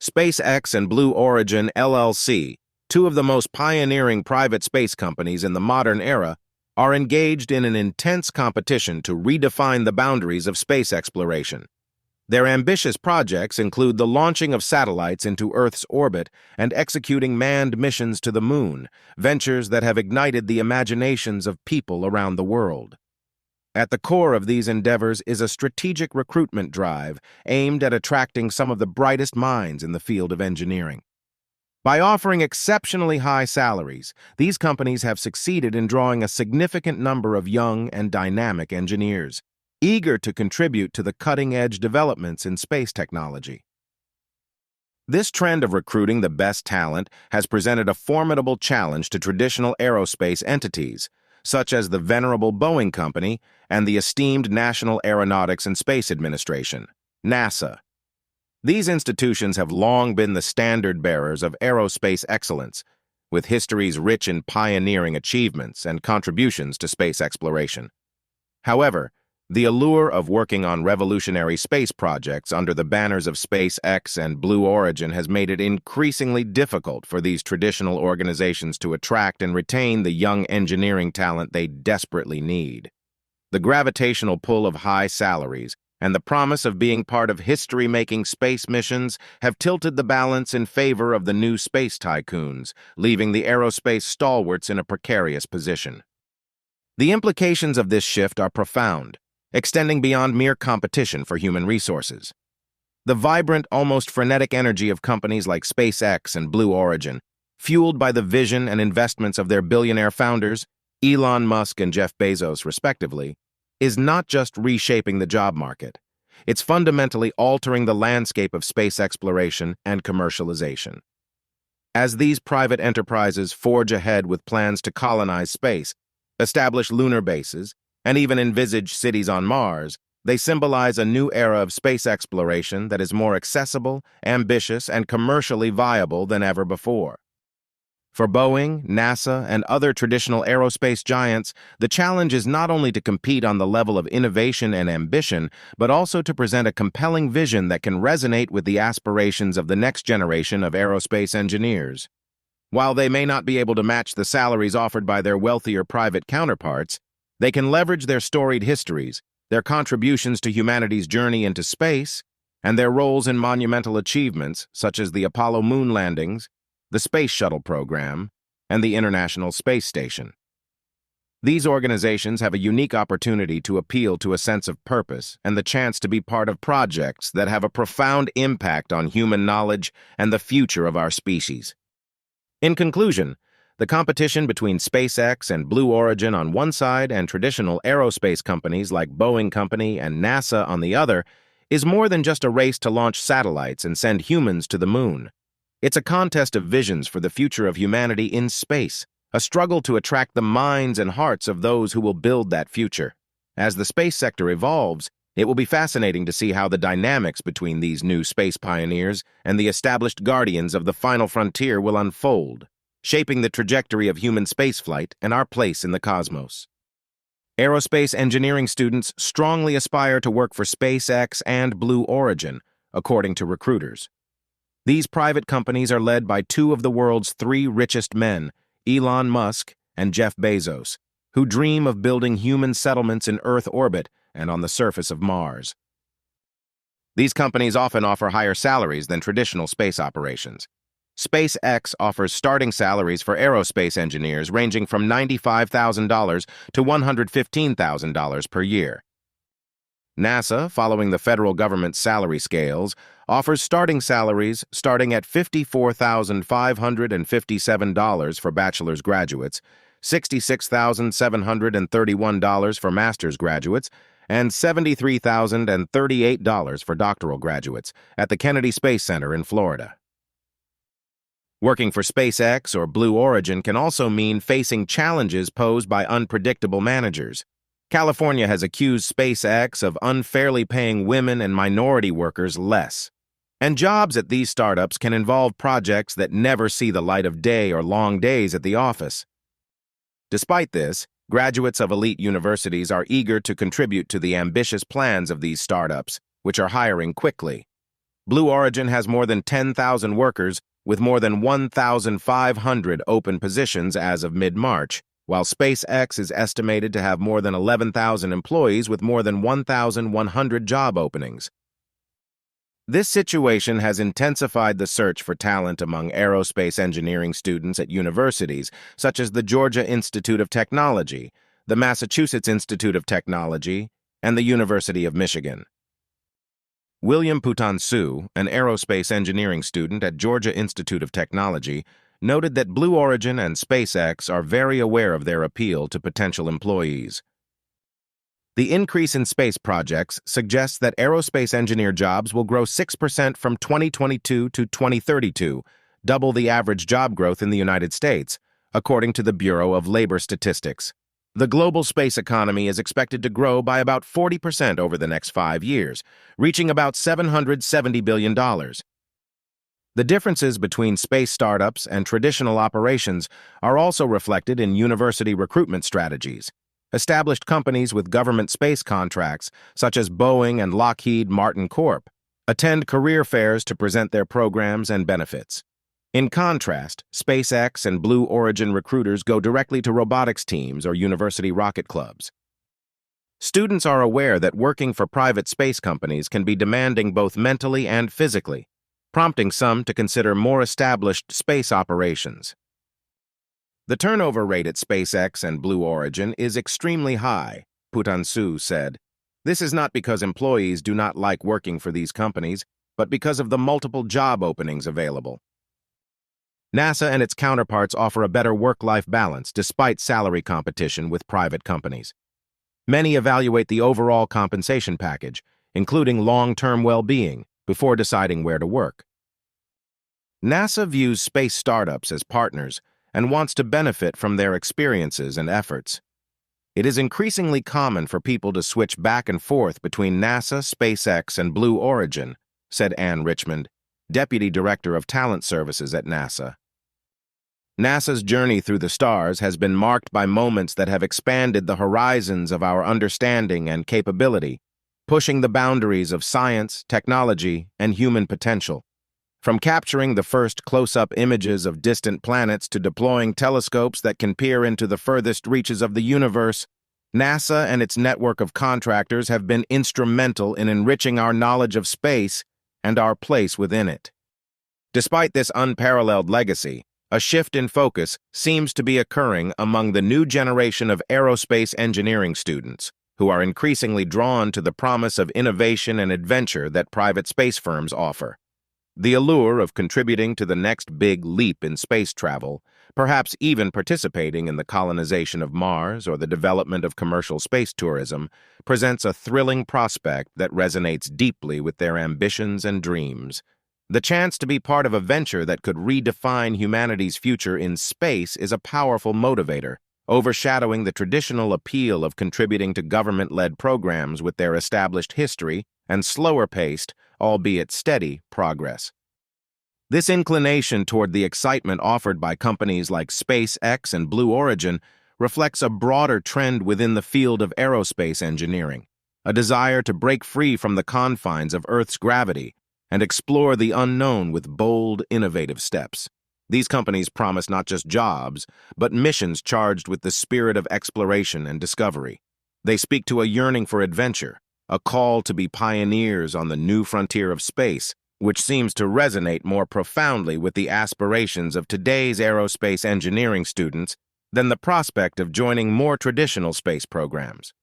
SpaceX and Blue Origin LLC, two of the most pioneering private space companies in the modern era, are engaged in an intense competition to redefine the boundaries of space exploration. Their ambitious projects include the launching of satellites into Earth's orbit and executing manned missions to the Moon, ventures that have ignited the imaginations of people around the world. At the core of these endeavors is a strategic recruitment drive aimed at attracting some of the brightest minds in the field of engineering. By offering exceptionally high salaries, these companies have succeeded in drawing a significant number of young and dynamic engineers, eager to contribute to the cutting-edge developments in space technology. This trend of recruiting the best talent has presented a formidable challenge to traditional aerospace entities, such as the venerable Boeing Company and the esteemed National Aeronautics and Space Administration, NASA. These institutions have long been the standard-bearers of aerospace excellence, with histories rich in pioneering achievements and contributions to space exploration. However, the allure of working on revolutionary space projects under the banners of SpaceX and Blue Origin has made it increasingly difficult for these traditional organizations to attract and retain the young engineering talent they desperately need. The gravitational pull of high salaries and the promise of being part of history-making space missions have tilted the balance in favor of the new space tycoons, leaving the aerospace stalwarts in a precarious position. The implications of this shift are profound, extending beyond mere competition for human resources. The vibrant, almost frenetic energy of companies like SpaceX and Blue Origin, fueled by the vision and investments of their billionaire founders, Elon Musk and Jeff Bezos, respectively, is not just reshaping the job market. It's fundamentally altering the landscape of space exploration and commercialization. As these private enterprises forge ahead with plans to colonize space, establish lunar bases, and even envisage cities on Mars, they symbolize a new era of space exploration that is more accessible, ambitious, and commercially viable than ever before. For Boeing, NASA, and other traditional aerospace giants, the challenge is not only to compete on the level of innovation and ambition, but also to present a compelling vision that can resonate with the aspirations of the next generation of aerospace engineers. While they may not be able to match the salaries offered by their wealthier private counterparts, they can leverage their storied histories, their contributions to humanity's journey into space, and their roles in monumental achievements such as the Apollo moon landings, the Space Shuttle program, and the International Space Station. These organizations have a unique opportunity to appeal to a sense of purpose and the chance to be part of projects that have a profound impact on human knowledge and the future of our species. In conclusion, the competition between SpaceX and Blue Origin on one side and traditional aerospace companies like Boeing Company and NASA on the other is more than just a race to launch satellites and send humans to the moon. It's a contest of visions for the future of humanity in space, a struggle to attract the minds and hearts of those who will build that future. As the space sector evolves, it will be fascinating to see how the dynamics between these new space pioneers and the established guardians of the final frontier will unfold, shaping the trajectory of human spaceflight and our place in the cosmos. Aerospace engineering students strongly aspire to work for SpaceX and Blue Origin, according to recruiters. These private companies are led by two of the world's three richest men, Elon Musk and Jeff Bezos, who dream of building human settlements in Earth orbit and on the surface of Mars. These companies often offer higher salaries than traditional space operations. SpaceX offers starting salaries for aerospace engineers ranging from $95,000 to $115,000 per year. NASA, following the federal government's salary scales, offers starting salaries starting at $54,557 for bachelor's graduates, $66,731 for master's graduates, and $73,038 for doctoral graduates at the Kennedy Space Center in Florida. Working for SpaceX or Blue Origin can also mean facing challenges posed by unpredictable managers. California has accused SpaceX of unfairly paying women and minority workers less. And jobs at these startups can involve projects that never see the light of day or long days at the office. Despite this, graduates of elite universities are eager to contribute to the ambitious plans of these startups, which are hiring quickly. Blue Origin has more than 10,000 workers, with more than 1,500 open positions as of mid-March, while SpaceX is estimated to have more than 11,000 employees with more than 1,100 job openings. This situation has intensified the search for talent among aerospace engineering students at universities such as the Georgia Institute of Technology, the Massachusetts Institute of Technology, and the University of Michigan. William Putansu, an aerospace engineering student at Georgia Institute of Technology, noted that Blue Origin and SpaceX are very aware of their appeal to potential employees. The increase in space projects suggests that aerospace engineer jobs will grow 6% from 2022 to 2032, double the average job growth in the United States, according to the Bureau of Labor Statistics. The global space economy is expected to grow by about 40% over the next 5 years, reaching about $770 billion. The differences between space startups and traditional operations are also reflected in university recruitment strategies. Established companies with government space contracts, such as Boeing and Lockheed Martin Corp., attend career fairs to present their programs and benefits. In contrast, SpaceX and Blue Origin recruiters go directly to robotics teams or university rocket clubs. Students are aware that working for private space companies can be demanding both mentally and physically, prompting some to consider more established space operations. The turnover rate at SpaceX and Blue Origin is extremely high, Putansu said. This is not because employees do not like working for these companies, but because of the multiple job openings available. NASA and its counterparts offer a better work-life balance despite salary competition with private companies. Many evaluate the overall compensation package, including long-term well-being, before deciding where to work. NASA views space startups as partners and wants to benefit from their experiences and efforts. It is increasingly common for people to switch back and forth between NASA, SpaceX, and Blue Origin, said Ann Richmond, Deputy Director of Talent Services at NASA. NASA's journey through the stars has been marked by moments that have expanded the horizons of our understanding and capability, pushing the boundaries of science, technology, and human potential. From capturing the first close-up images of distant planets to deploying telescopes that can peer into the furthest reaches of the universe, NASA and its network of contractors have been instrumental in enriching our knowledge of space and our place within it. Despite this unparalleled legacy, a shift in focus seems to be occurring among the new generation of aerospace engineering students, who are increasingly drawn to the promise of innovation and adventure that private space firms offer. The allure of contributing to the next big leap in space travel, perhaps even participating in the colonization of Mars or the development of commercial space tourism, presents a thrilling prospect that resonates deeply with their ambitions and dreams. The chance to be part of a venture that could redefine humanity's future in space is a powerful motivator, overshadowing the traditional appeal of contributing to government-led programs with their established history and slower-paced, albeit steady, progress. This inclination toward the excitement offered by companies like SpaceX and Blue Origin reflects a broader trend within the field of aerospace engineering, a desire to break free from the confines of Earth's gravity and explore the unknown with bold, innovative steps. These companies promise not just jobs, but missions charged with the spirit of exploration and discovery. They speak to a yearning for adventure, a call to be pioneers on the new frontier of space, which seems to resonate more profoundly with the aspirations of today's aerospace engineering students than the prospect of joining more traditional space programs.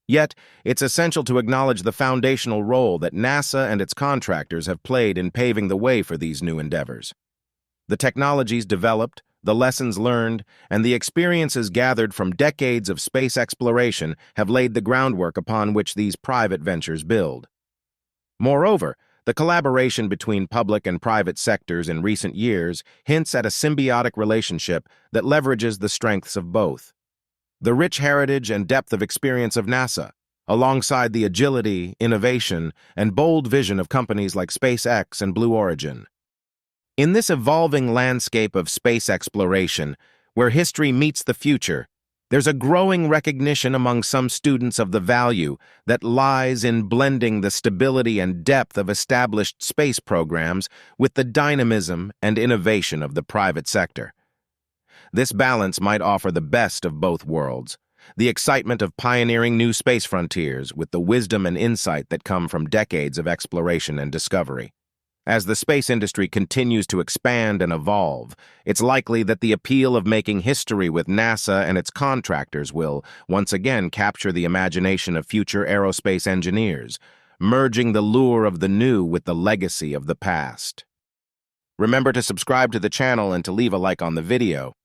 Yet, it's essential to acknowledge the foundational role that NASA and its contractors have played in paving the way for these new endeavors. The technologies developed, the lessons learned, and the experiences gathered from decades of space exploration have laid the groundwork upon which these private ventures build. Moreover, the collaboration between public and private sectors in recent years hints at a symbiotic relationship that leverages the strengths of both. The rich heritage and depth of experience of NASA, alongside the agility, innovation, and bold vision of companies like SpaceX and Blue Origin. In this evolving landscape of space exploration, where history meets the future, There's a growing recognition among some students of the value that lies in blending the stability and depth of established space programs with the dynamism and innovation of the private sector. This balance might offer the best of both worlds, the excitement of pioneering new space frontiers with the wisdom and insight that come from decades of exploration and discovery. As the space industry continues to expand and evolve, it's likely that the appeal of making history with NASA and its contractors will, once again, capture the imagination of future aerospace engineers, merging the lure of the new with the legacy of the past. Remember to subscribe to the channel and to leave a like on the video.